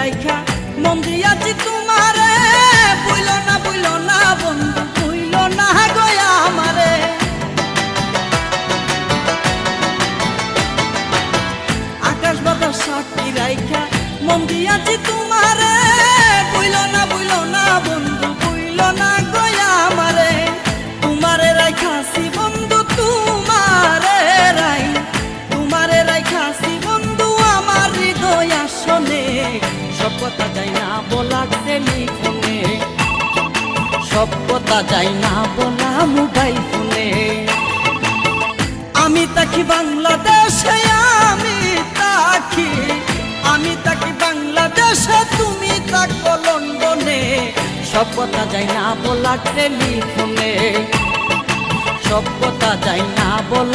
রাইখা মন দিয়াছি তোমারে, বুইলো না বন্ধু, বুইলো না গয়া আমারে। আকাশ বাতাস সাক্ষী রাইখা মন দিয়াছি তোমারে, বুইলো না বন্ধু, বুইলো না গয়া আমারে। তোমারে রাইখাছি বন্ধু, তোমারে রাইখাছি বন্ধু আমার হৃদয় আসনে। সব কথা যাই না বলা টেলিফোনে, সব কথা যাই না বলা মোবাইল ফোনে। আমি তাকি বাংলাদেশে, আমি তাকি বাংলাদেশে, তুমি থাকো লন্ডনে। সব কথা যাই না বলা টেলিফোনে, সব কথা যাই না বলা